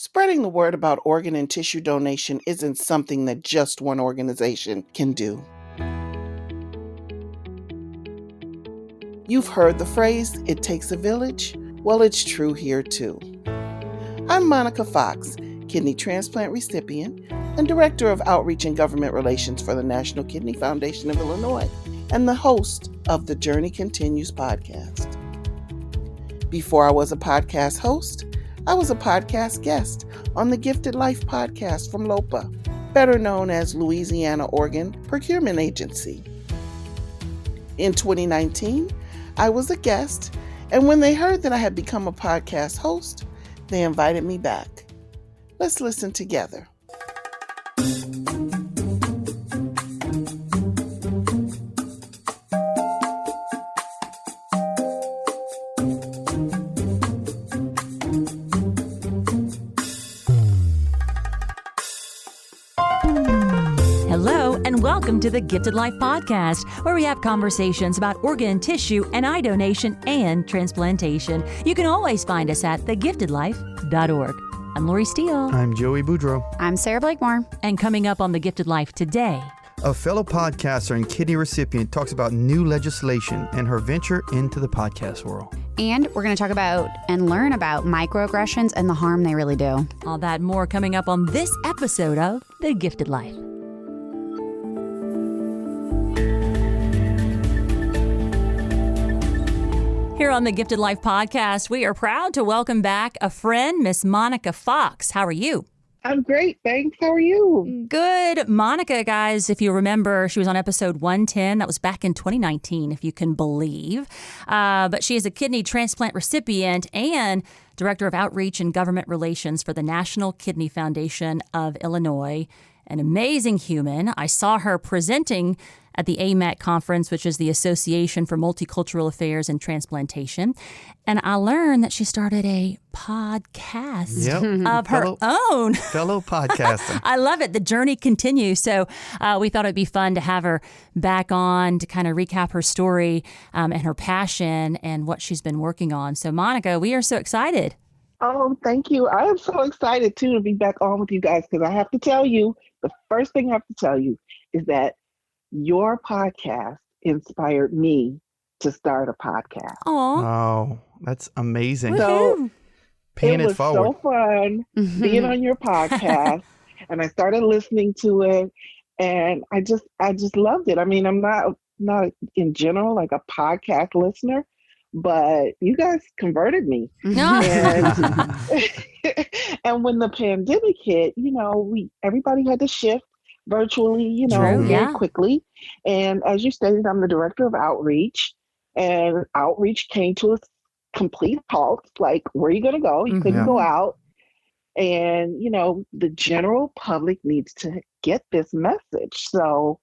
Spreading the word about organ and tissue donation isn't something that just one organization can do. You've heard the phrase, "It takes a village." Well, it's true here too. I'm Monica Fox, kidney transplant recipient and Director of Outreach and Government Relations for the National Kidney Foundation of Illinois, and the host of the Journey Continues podcast. Before I was a podcast host, I was a podcast guest on the Gifted Life podcast from LOPA, better known as Louisiana Organ Procurement Agency. In 2019, I was a guest, and when they heard that I had become a podcast host, they invited me back. Let's listen together. Hello, and welcome to the Gifted Life podcast, where we have conversations about organ, tissue, and eye donation and transplantation. You can always find us at thegiftedlife.org. I'm Lori Steele. I'm Joey Boudreau. I'm Sarah Blakemore. And coming up on The Gifted Life today, a fellow podcaster and kidney recipient talks about new legislation and her venture into the podcast world. And we're going to talk about and learn about microaggressions and the harm they really do. All that and more coming up on this episode of The Gifted Life. Here on the Gifted Life podcast, we are proud to welcome back a friend, Miss Monica Fox. How are you? I'm great, thanks. How are you? Good. Monica, guys, if you remember, she was on episode 110. That was back in 2019, if you can believe. But she is a kidney transplant recipient and Director of Outreach and Government Relations for the National Kidney Foundation of Illinois. An amazing human. I saw her presenting at the AMAC conference, which is the Association for Multicultural Affairs and Transplantation. And I learned that she started a podcast of her own. Fellow podcaster. I love it. The journey continues. So we thought it'd be fun to have her back on to kind of recap her story and her passion and what she's been working on. So Monica, we are so excited. Oh, thank you. I am so excited, too, to be back on with you guys, because I have to tell you, the first thing I have to tell you is that your podcast inspired me to start a podcast. Oh, that's amazing. So Paying it was forward. so fun being on your podcast, and I started listening to it, and I just loved it. I mean, I'm not in general like a podcast listener, but you guys converted me. And, and when the pandemic hit, everybody had to shift virtually, very quickly. And as you stated, I'm the Director of Outreach, and outreach came to a complete halt. Like, where are you going to go? You couldn't go out. And, the general public needs to get this message. So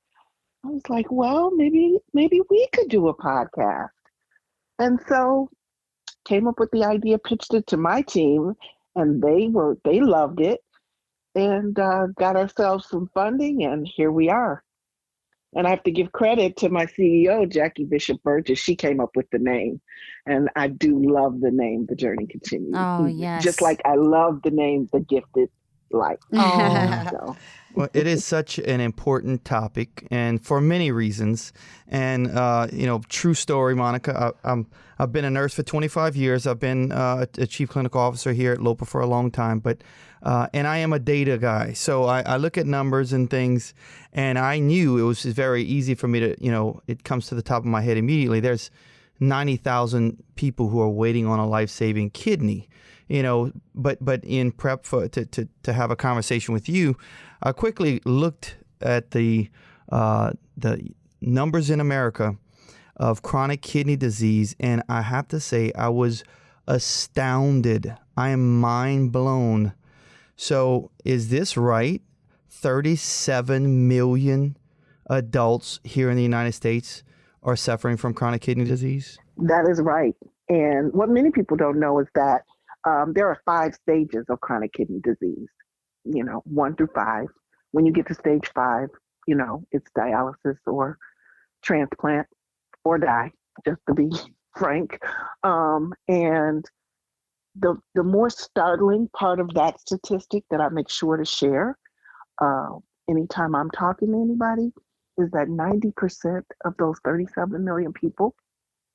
I was like, well, maybe we could do a podcast. And so came up with the idea, pitched it to my team, and they loved it, and got ourselves some funding, and here we are. And I have to give credit to my CEO, Jackie Bishop Burgess. She came up with the name, and I do love the name, The Journey Continues. Oh, yes. Just like I love the name, The Gifted Life. Oh. So. Well, it is such an important topic, and for many reasons. And, true story, Monica, I've been a nurse for 25 years. I've been a chief clinical officer here at LOPA for a long time, but and I am a data guy. So I look at numbers and things, and I knew it was very easy for me to, it comes to the top of my head immediately. There's 90,000 people who are waiting on a life-saving kidney. But in prep to have a conversation with you, I quickly looked at the numbers in America of chronic kidney disease, and I have to say I was astounded. I am mind blown. So is this right? 37 million adults here in the United States are suffering from chronic kidney disease? That is right. And what many people don't know is that there are 5 stages of chronic kidney disease, 1 through 5. When you get to stage 5, it's dialysis or transplant or die, just to be frank. And the more startling part of that statistic that I make sure to share uh, anytime I'm talking to anybody is that 90% of those 37 million people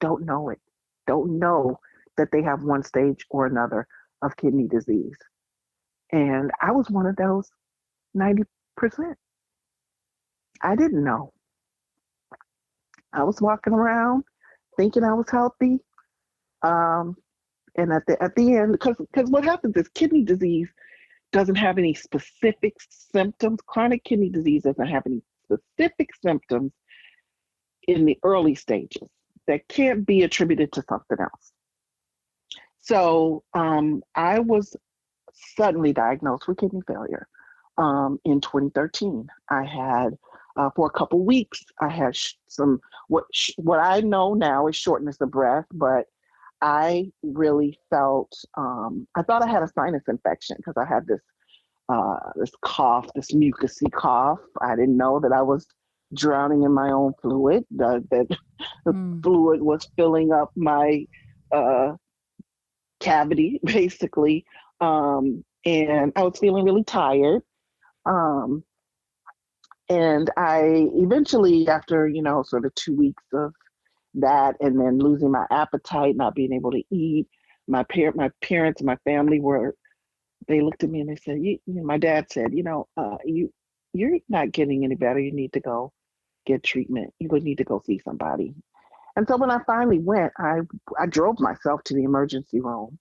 don't know it, don't know that they have one stage or another of kidney disease. And I was one of those 90%. I didn't know. I was walking around thinking I was healthy. Um, and at the end, because what happens is kidney disease doesn't have any specific symptoms. Chronic kidney disease doesn't have any specific symptoms in the early stages that can't be attributed to something else. So I was suddenly diagnosed with kidney failure in 2013. I had for a couple weeks. I had some what I know now is shortness of breath, but I really felt I thought I had a sinus infection because I had this cough, this mucousy cough. I didn't know that I was drowning in my own fluid. That the fluid was filling up my uh, cavity, basically. And I was feeling really tired. Um, and I eventually, after, sort of 2 weeks of that and then losing my appetite, not being able to eat, my parents and my family they looked at me and they said, my dad said, you're not getting any better. You need to go get treatment. You would need to go see somebody. And so when I finally went, I drove myself to the emergency room.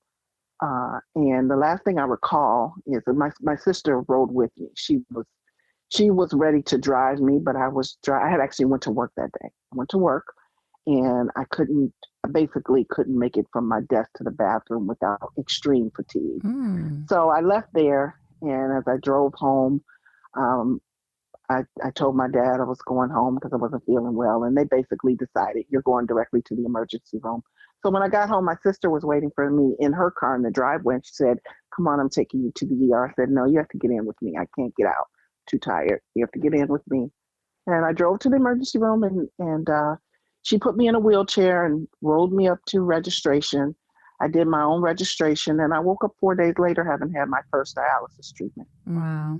And the last thing I recall is that my sister rode with me. She was ready to drive me, but I had actually went to work that day. I went to work and I basically couldn't make it from my desk to the bathroom without extreme fatigue. So I left there, and as I drove home, um, I told my dad I was going home because I wasn't feeling well, and they basically decided you're going directly to the emergency room. So when I got home, my sister was waiting for me in her car in the driveway, and she said, "Come on, I'm taking you to the ER." I said, "No, you have to get in with me. I can't get out. Too tired. You have to get in with me." And I drove to the emergency room, and she put me in a wheelchair and rolled me up to registration. I did my own registration, and I woke up 4 days later having had my first dialysis treatment. Wow.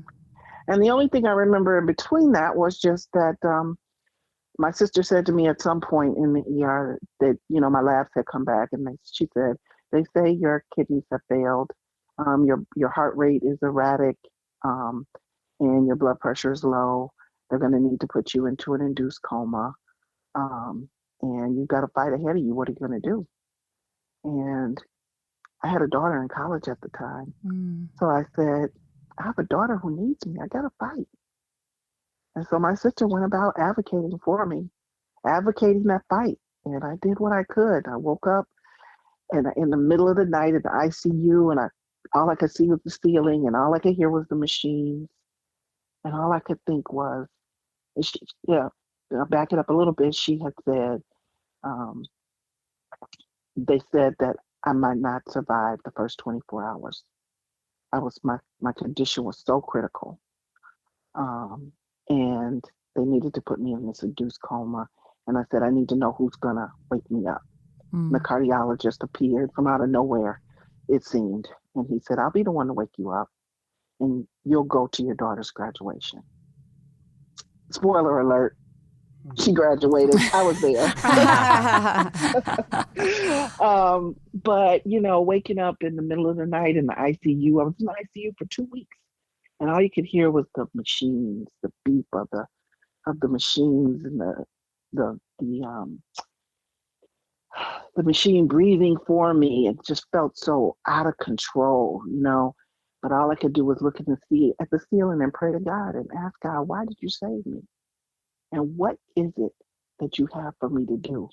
And the only thing I remember in between that was just that my sister said to me at some point in the ER that, my labs had come back, and she said, "They say your kidneys have failed. Your heart rate is erratic, um, and your blood pressure is low. They're going to need to put you into an induced coma. And you've got a fight ahead of you. What are you going to do?" And I had a daughter in college at the time. So I said, "I have a daughter who needs me. I got to fight." And so my sister went about advocating for me, advocating that fight. And I did what I could. I woke up and in the middle of the night in the ICU, and all I could see was the ceiling, and all I could hear was the machines. And all I could think was, yeah, I'll back it up a little bit. She had said, um, they said that I might not survive the first 24 hours. My condition was so critical. Um, and they needed to put me in this induced coma. And I said, "I need to know who's going to wake me up." The cardiologist appeared from out of nowhere, it seemed. And he said, "I'll be the one to wake you up, and you'll go to your daughter's graduation." Spoiler alert, she graduated. I was there. But, waking up in the middle of the night in the ICU, I was in the ICU for 2 weeks. And all you could hear was the machines, the beep of the machines, and the machine breathing for me. It just felt so out of control. But all I could do was look at the ceiling and pray to God and ask God, "Why did you save me? And what is it that you have for me to do?"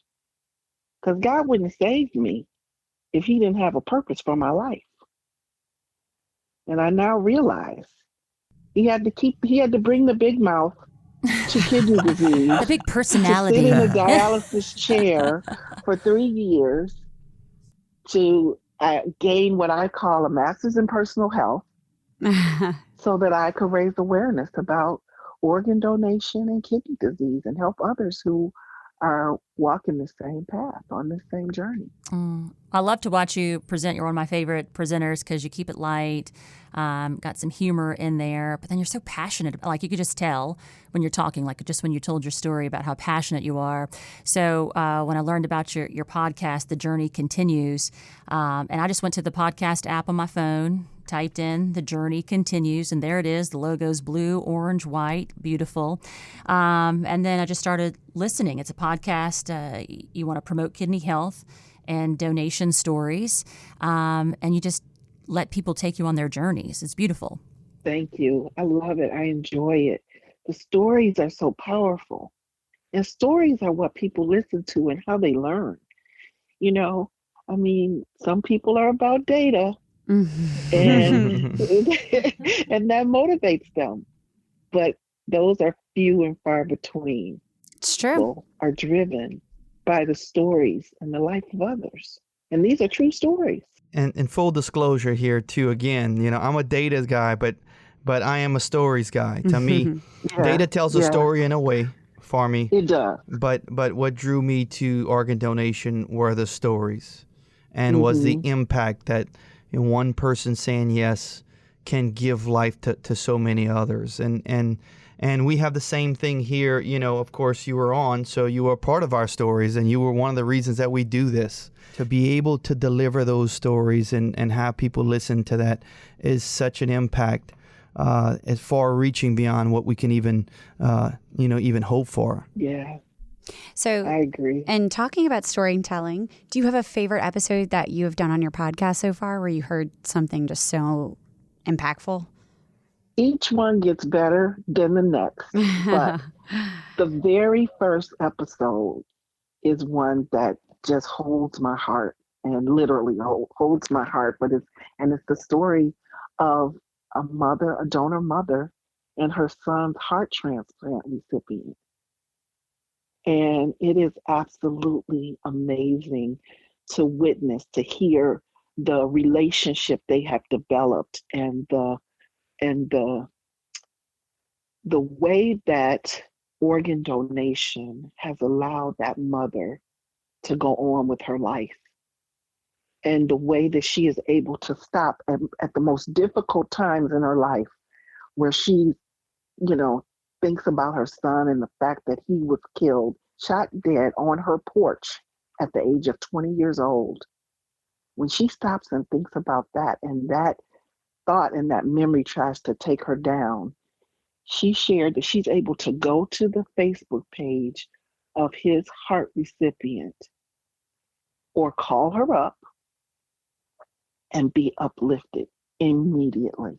Because God wouldn't have saved me if He didn't have a purpose for my life. And I now realize He had to bring the big mouth to kidney disease, The big to personality. sit in a dialysis chair for 3 years to gain what I call a master's in personal health, so that I could raise awareness about organ donation and kidney disease and help others who are walking the same path on the same journey. I love to watch you present. You're one of my favorite presenters because you keep it light, got some humor in there, but then you're so passionate. Like you could just tell when you're talking, like just when you told your story about how passionate you are. So when I learned about your podcast, The Journey Continues, and I just went to the podcast app on my phone, typed in The Journey Continues, and there it is. The logo's blue, orange, white, beautiful. And then I just started listening. It's a podcast. You want to promote kidney health and donation stories, and you just let people take you on their journeys. It's beautiful. Thank you. I love it. I enjoy it. The stories are so powerful, and stories are what people listen to and how they learn. You know, I mean, some people are about data, and and that motivates them, but those are few and far between. It's true. People are driven by the stories and the life of others, and these are true stories. And full disclosure here too, again, I'm a data guy, but I am a stories guy. To me, data tells a story in a way for me. It does. But what drew me to organ donation were the stories, and was the impact that one person saying yes can give life to so many others. And we have the same thing here. Of course, you were on, so you were part of our stories, and you were one of the reasons that we do this. To be able to deliver those stories and have people listen to that is such an impact, as far reaching beyond what we can even hope for. Yeah. So I agree. And talking about storytelling, do you have a favorite episode that you have done on your podcast so far where you heard something just so impactful? Each one gets better than the next, but the very first episode is one that just holds my heart, and literally holds my heart. But it's the story of a donor mother, and her son's heart transplant recipient. And it is absolutely amazing to witness, to hear the relationship they have developed, and the way that organ donation has allowed that mother to go on with her life, and the way that she is able to stop at the most difficult times in her life, where she, thinks about her son and the fact that he was shot dead on her porch at the age of 20 years old. When she stops and thinks about that, and that thought and that memory tries to take her down, she shared that she's able to go to the Facebook page of his heart recipient, or call her up and be uplifted immediately.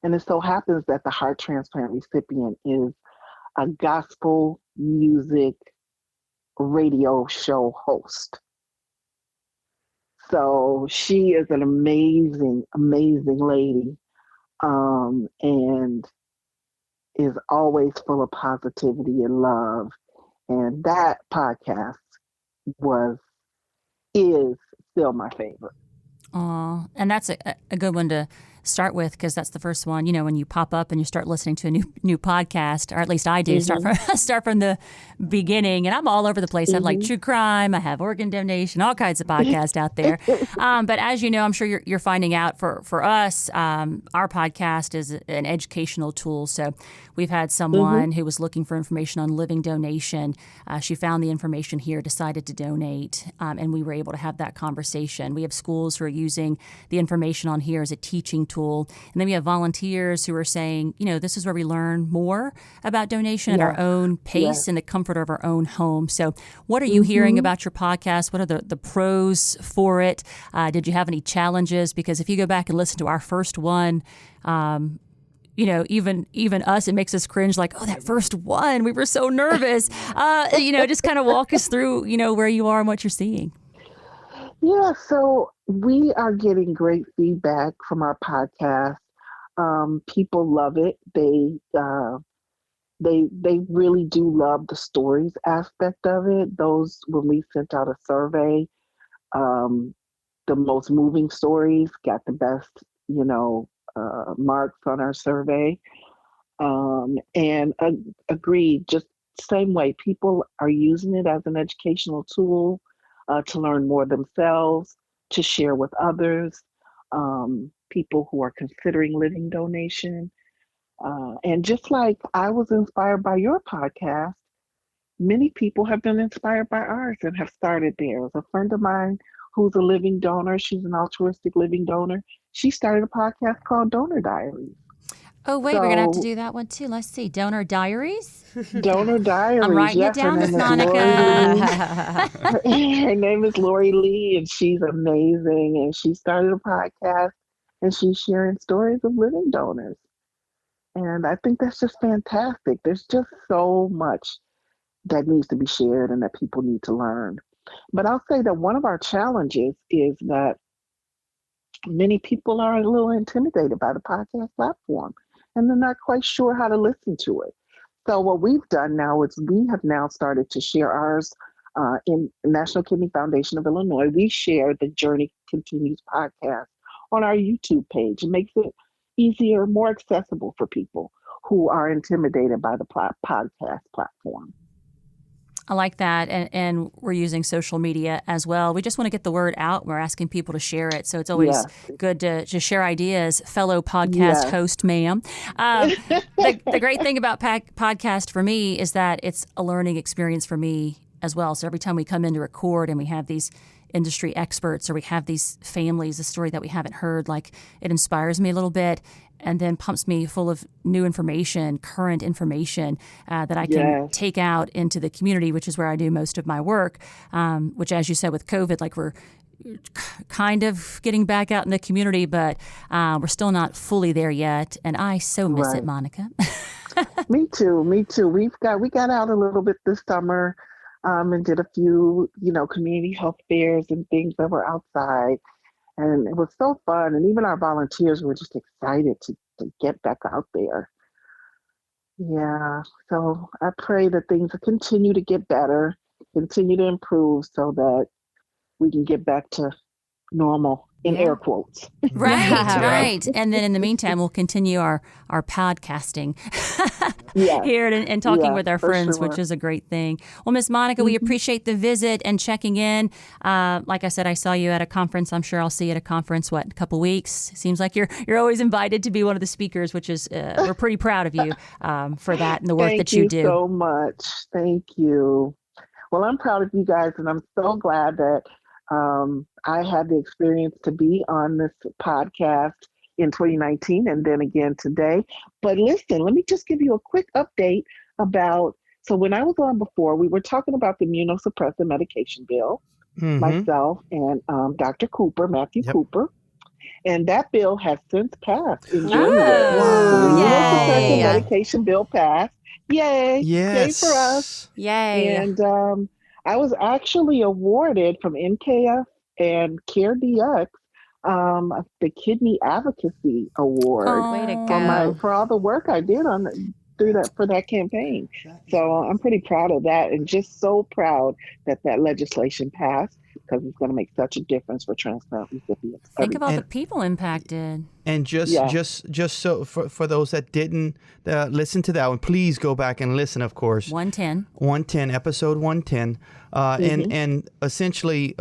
And it so happens that the heart transplant recipient is a gospel music radio show host. So she is an amazing, amazing lady, and is always full of positivity and love. And that podcast is still my favorite. Oh, and that's a good one to start with, because that's the first one. When you pop up and you start listening to a new podcast, or at least I do, start from the beginning. And I'm all over the place. I have like true crime, I have organ donation, all kinds of podcasts out there. But as you know, I'm sure you're finding out, for us, our podcast is an educational tool. So we've had someone who was looking for information on living donation. She found the information here, decided to donate, and we were able to have that conversation. We have schools who are using the information on here as a teaching tool. And then we have volunteers who are saying, this is where we learn more about donation at our own pace, in the comfort of our own home. So what are you hearing about your podcast? What are the pros for it? Did you have any challenges? Because if you go back and listen to our first one, even us, it makes us cringe, like, oh, that first one, we were so nervous. Just kind of walk us through, where you are and what you're seeing. Yeah, so we are getting great feedback from our podcast. People love it. They really do love the stories aspect of it. When we sent out a survey, the most moving stories got the best, marks on our survey. And agreed, just same way, people are using it as an educational tool to learn more themselves, to share with others, people who are considering living donation. And just like I was inspired by your podcast, many people have been inspired by ours and have started there. There's a friend of mine who's a living donor. She's an altruistic living donor. She started a podcast called Donor Diaries. Oh, wait, we're going to have to So, do that one too. Let's see. Donor Diaries? Donor Diaries. I'm writing Yes, it down, her Miss name is Lori Monica. Lee. Her name is Lori Lee, and she's amazing. And she started a podcast, and she's sharing stories of living donors. And I think that's just fantastic. There's just so much that needs to be shared and that people need to learn. But I'll say that one of our challenges is that many people are a little intimidated by the podcast platform and they're not quite sure how to listen to it. So what we've done now is we have now started to share ours in National Kidney Foundation of Illinois. We share the Journey Continues podcast on our YouTube page. It makes it easier, more accessible for people who are intimidated by the podcast platform. I like that. And we're using social media as well. We just want to get the word out. We're asking people to share it. So it's always good to just share ideas, fellow podcast host, ma'am. The great thing about podcast for me is that it's a learning experience for me as well. So every time we come in to record and we have these industry experts or we have these families, a story that we haven't heard, like it inspires me a little bit and then pumps me full of new information, current information that I can take out into the community, which is where I do most of my work, which, as you said, with COVID, like we're kind of getting back out in the community, but we're still not fully there yet. And I so miss it, Monica. Me too. We got out a little bit this summer and did a few, community health fairs and things that were outside. And it was so fun. And even our volunteers were just excited to get back out there. Yeah. So I pray that things continue to get better, continue to improve so that we can get back to normal in air quotes. Right. And then in the meantime, we'll continue our podcasting here and talking with our friends, which is a great thing. Well, Miss Monica, we appreciate the visit and checking in. Like I said, I saw you at a conference. I'm sure I'll see you at a conference, a couple weeks? Seems like you're always invited to be one of the speakers, which is, we're pretty proud of you for that and the work that you do. Thank you so much. Thank you. Well, I'm proud of you guys, and I'm so glad that I had the experience to be on this podcast in 2019 and then again today. But listen, let me just give you a quick update about, so when I was on before, we were talking about the immunosuppressant medication bill, myself and Dr. Cooper, Matthew Cooper. And that bill has since passed in January. The immunosuppressant medication bill passed. Yay. Yes. Yay for us. Yay. And I was actually awarded from NKF and CareDx the Kidney Advocacy Award Way to go. for all the work I did for that campaign. So I'm pretty proud of that, and just so proud that legislation passed, because it's going to make such a difference for transplant recipients. Think of all the people impacted. And just so for those that didn't listen to that one, please go back and listen, of course. 110, episode 110. And essentially,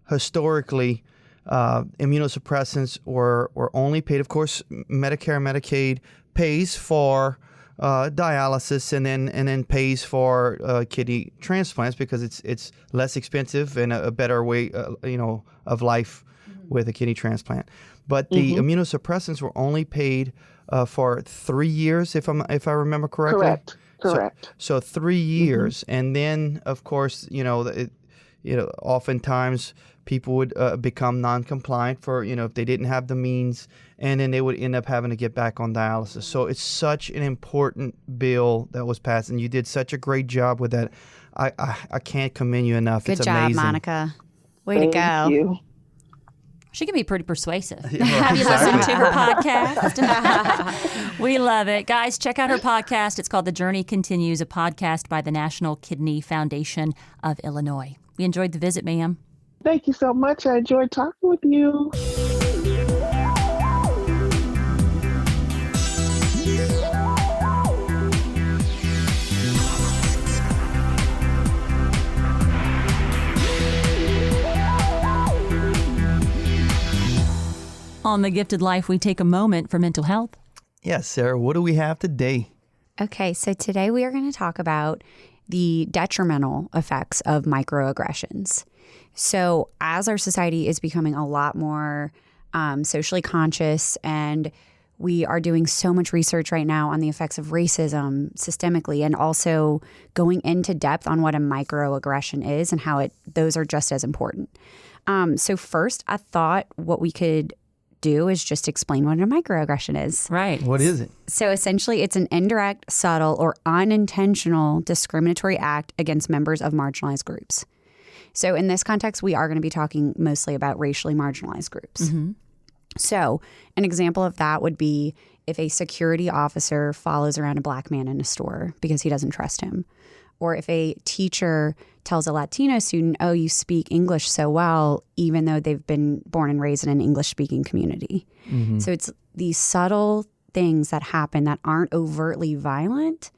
historically, immunosuppressants were only paid, of course, Medicare and Medicaid pays for dialysis and then pays for kidney transplants because it's less expensive and a better way of life with a kidney transplant. But the immunosuppressants were only paid for 3 years, if I remember correctly. Correct. So 3 years, and then of course oftentimes people would become non-compliant for if they didn't have the means, and then they would end up having to get back on dialysis. So it's such an important bill that was passed, and you did such a great job with that. I can't commend you enough. Good it's job, amazing. Monica. Way to go. Thank you. She can be pretty persuasive. Have you listened to her podcast? We love it. Guys, check out her podcast. It's called The Journey Continues, a podcast by the National Kidney Foundation of Illinois. We enjoyed the visit, ma'am. Thank you so much. I enjoyed talking with you. on The Gifted Life, we take a moment for mental health. Yes, Sarah, what do we have today? Okay, so today we are going to talk about the detrimental effects of microaggressions. So as our society is becoming a lot more socially conscious, and we are doing so much research right now on the effects of racism systemically, and also going into depth on what a microaggression is and how those are just as important. So first, I thought what we could do is just explain what a microaggression is. Right. What is it? So essentially, it's an indirect, subtle, or unintentional discriminatory act against members of marginalized groups. So in this context, we are going to be talking mostly about racially marginalized groups. Mm-hmm. So an example of that would be if a security officer follows around a black man in a store because he doesn't trust him. Or if a teacher tells a Latino student, oh, you speak English so well, even though they've been born and raised in an English-speaking community. Mm-hmm. So it's these subtle things that happen that aren't overtly violent,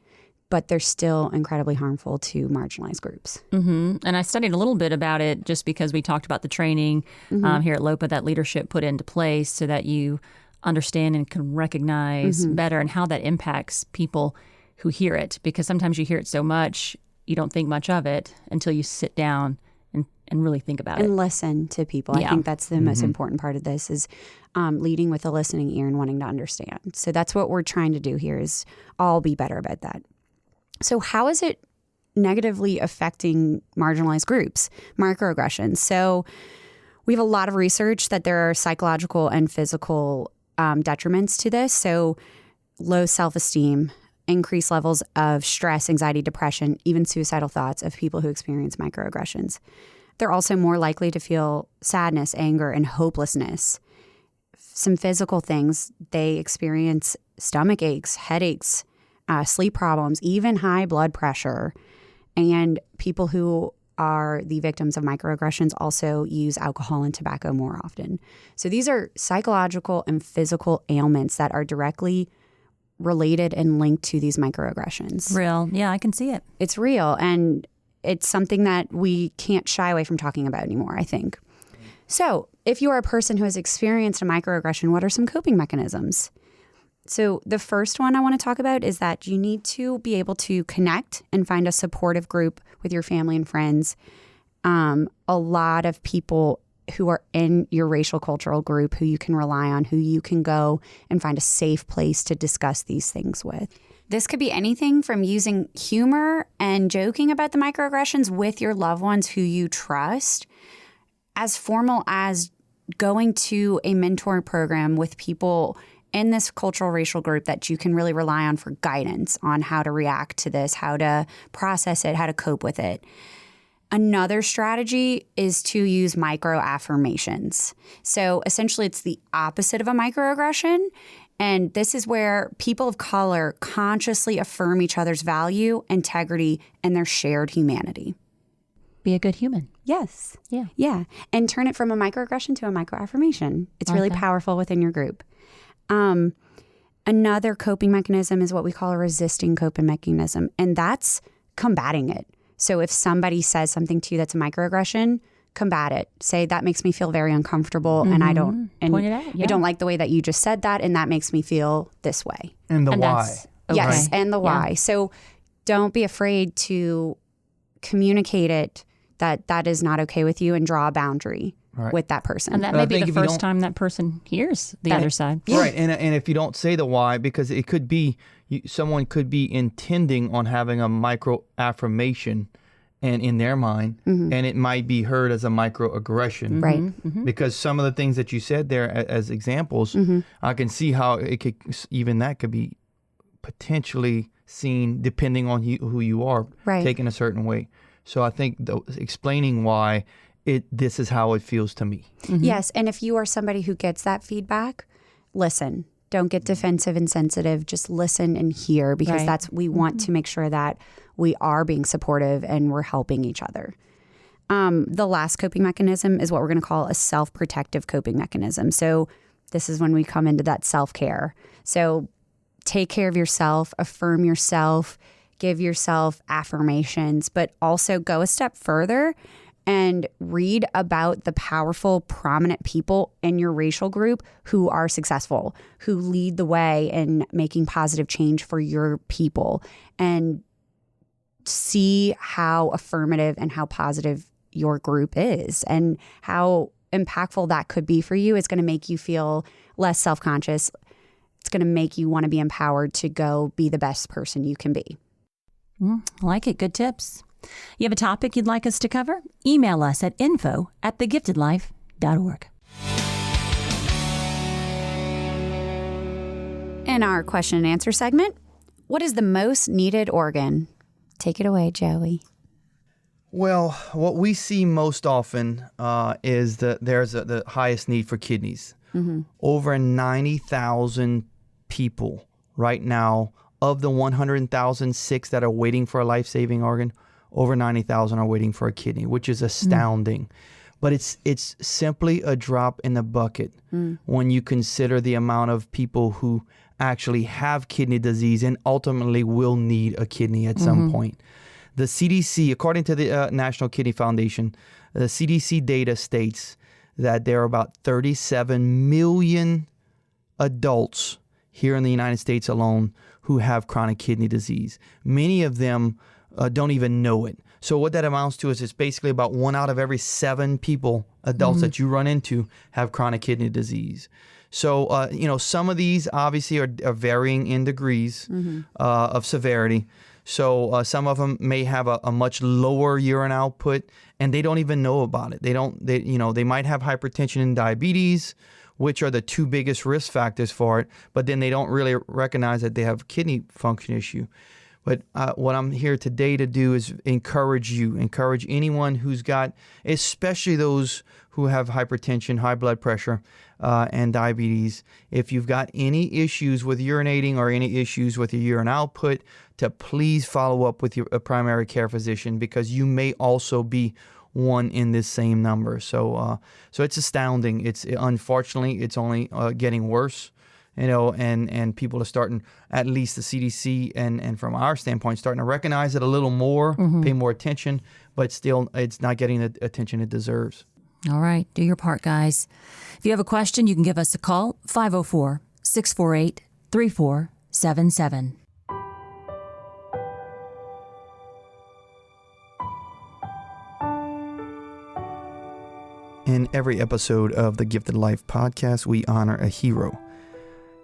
but they're still incredibly harmful to marginalized groups. Mm-hmm. And I studied a little bit about it just because we talked about the training here at LOPA that leadership put into place so that you understand and can recognize better and how that impacts people who hear it. Because sometimes you hear it so much, you don't think much of it until you sit down and really think about it. And listen to people. Yeah. I think that's the most important part of this is leading with a listening ear and wanting to understand. So that's what we're trying to do here is all be better about that. So how is it negatively affecting marginalized groups, microaggressions? So we have a lot of research that there are psychological and physical detriments to this. So low self-esteem, increased levels of stress, anxiety, depression, even suicidal thoughts of people who experience microaggressions. They're also more likely to feel sadness, anger, and hopelessness. Some physical things, they experience stomach aches, headaches, sleep problems, even high blood pressure. And people who are the victims of microaggressions also use alcohol and tobacco more often. So these are psychological and physical ailments that are directly related and linked to these microaggressions. Real. Yeah, I can see it. It's real. And it's something that we can't shy away from talking about anymore, I think. So if you are a person who has experienced a microaggression, what are some coping mechanisms? So the first one I want to talk about is that you need to be able to connect and find a supportive group with your family and friends. A lot of people who are in your racial cultural group who you can rely on, who you can go and find a safe place to discuss these things with. This could be anything from using humor and joking about the microaggressions with your loved ones who you trust, as formal as going to a mentor program with people in this cultural racial group that you can really rely on for guidance on how to react to this, how to process it, how to cope with it. Another strategy is to use micro affirmations. So essentially it's the opposite of a microaggression. And this is where people of color consciously affirm each other's value, integrity, and their shared humanity. Be a good human. Yes. Yeah. Yeah. And turn it from a microaggression to a microaffirmation. It's really powerful within your group. Another coping mechanism is what we call a resisting coping mechanism, and that's combating it. So if somebody says something to you that's a microaggression, combat it. Say, that makes me feel very uncomfortable and I don't point it out. Yeah. I don't like the way that you just said that, and that makes me feel this way. And why. Okay. Yes, and the why. Yeah. So don't be afraid to communicate it that is not okay with you and draw a boundary with that person. And that may be the first time that person hears the other side. Yeah. Right. And if you don't say the why, because it could be, someone could be intending on having a micro affirmation and in their mind, and it might be heard as a microaggression. Right. Mm-hmm. Because some of the things that you said there as examples, I can see how it could, even that could be potentially seen depending on who you are, taken a certain way. So I think explaining why this is how it feels to me. Mm-hmm. Yes. And if you are somebody who gets that feedback, listen. Don't get defensive and sensitive. Just listen and hear, because we want to make sure that we are being supportive and we're helping each other. The last coping mechanism is what we're going to call a self-protective coping mechanism. So this is when we come into that self-care. So take care of yourself, affirm yourself, give yourself affirmations, but also go a step further and read about the powerful, prominent people in your racial group who are successful, who lead the way in making positive change for your people, and see how affirmative and how positive your group is and how impactful that could be for you. It's going to make you feel less self-conscious. It's going to make you want to be empowered to go be the best person you can be. Like it. Good tips. You have a topic you'd like us to cover? Email us at info@thegiftedlife.org. In our question and answer segment, what is the most needed organ? Take it away, Joey. Well, what we see most often is that there's the highest need for kidneys. Over 90,000 people right now, of the 100,006 that are waiting for a life-saving organ, over 90,000 are waiting for a kidney, which is astounding. But it's simply a drop in the bucket when you consider the amount of people who actually have kidney disease and ultimately will need a kidney at some point. The CDC, according to the National Kidney Foundation, the CDC data states that there are about 37 million adults here in the United States alone who have chronic kidney disease. Many of them don't even know it. So what that amounts to is it's basically about 1 out of every 7 people, adults that you run into, have chronic kidney disease. So, some of these obviously are varying in degrees of severity. So some of them may have a much lower urine output, and they don't even know about it. They might have hypertension and diabetes, which are the 2 biggest risk factors for it, but then they don't really recognize that they have a kidney function issue. But what I'm here today to do is encourage anyone who's got, especially those who have hypertension, high blood pressure, and diabetes. If you've got any issues with urinating or any issues with your urine output, to please follow up with your primary care physician, because you may also be one in this same number. So it's astounding. Unfortunately, it's only getting worse. And people are starting, at least the CDC and from our standpoint, starting to recognize it a little more, pay more attention, but still it's not getting the attention it deserves. All right. Do your part, guys. If you have a question, you can give us a call, 504-648-3477. In every episode of the Gifted Life podcast, we honor a hero.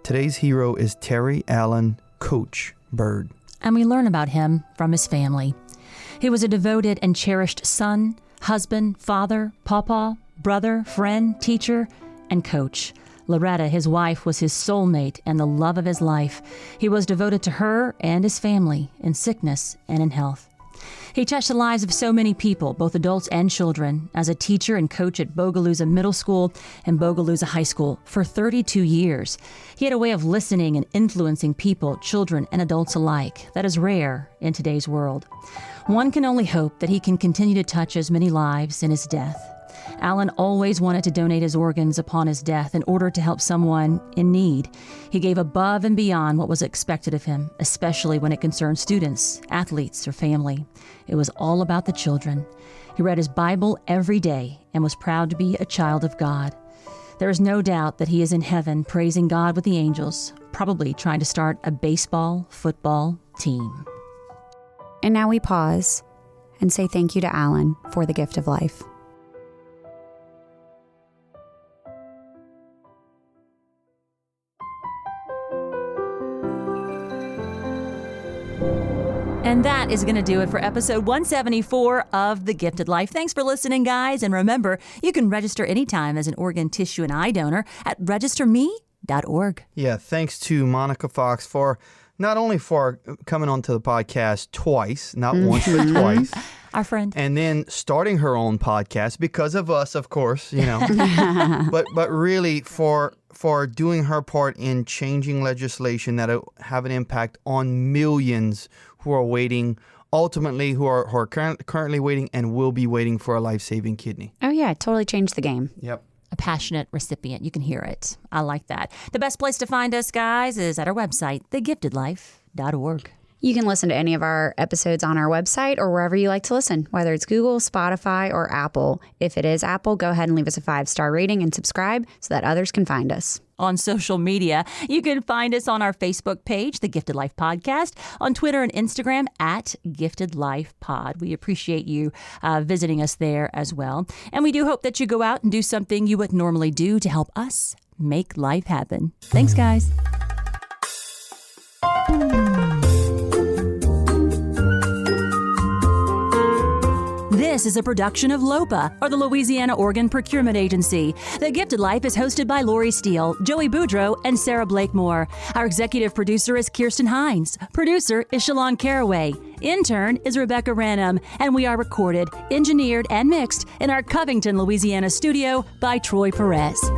Today's hero is Terry Allen Coach Bird. And we learn about him from his family. He was a devoted and cherished son, husband, father, pawpaw, brother, friend, teacher, and coach. Loretta, his wife, was his soulmate and the love of his life. He was devoted to her and his family in sickness and in health. He touched the lives of so many people, both adults and children, as a teacher and coach at Bogalusa Middle School and Bogalusa High School for 32 years. He had a way of listening and influencing people, children and adults alike, that is rare in today's world. One can only hope that he can continue to touch as many lives in his death. Allen always wanted to donate his organs upon his death in order to help someone in need. He gave above and beyond what was expected of him, especially when it concerned students, athletes, or family. It was all about the children. He read his Bible every day and was proud to be a child of God. There is no doubt that he is in heaven praising God with the angels, probably trying to start a baseball, football team. And now we pause and say thank you to Allen for the gift of life. And that is going to do it for episode 174 of The Gifted Life. Thanks for listening, guys. And remember, you can register anytime as an organ, tissue, and eye donor at registerme.org. Yeah, thanks to Monica Fox for not only for coming onto the podcast twice, not once, but twice. Our friend. And then starting her own podcast because of us, of course, but really for doing her part in changing legislation that will have an impact on millions who are waiting, ultimately who are currently waiting and will be waiting for a life-saving kidney. Oh, yeah. It totally changed the game. Yep. A passionate recipient. You can hear it. I like that. The best place to find us, guys, is at our website, thegiftedlife.org. You can listen to any of our episodes on our website or wherever you like to listen, whether it's Google, Spotify, or Apple. If it is Apple, go ahead and leave us a 5-star rating and subscribe so that others can find us. On social media, you can find us on our Facebook page, The Gifted Life Podcast, on Twitter and Instagram at Gifted Life Pod. We appreciate you visiting us there as well. And we do hope that you go out and do something you would normally do to help us make life happen. Thanks, guys. This is a production of LOPA, or the Louisiana Organ Procurement Agency. The Gifted Life is hosted by Lori Steele, Joey Boudreau, and Sarah Blakemore. Our executive producer is Kirsten Hines. Producer is Shalon Caraway. Intern is Rebecca Ranum. And we are recorded, engineered, and mixed in our Covington, Louisiana studio by Troy Perez.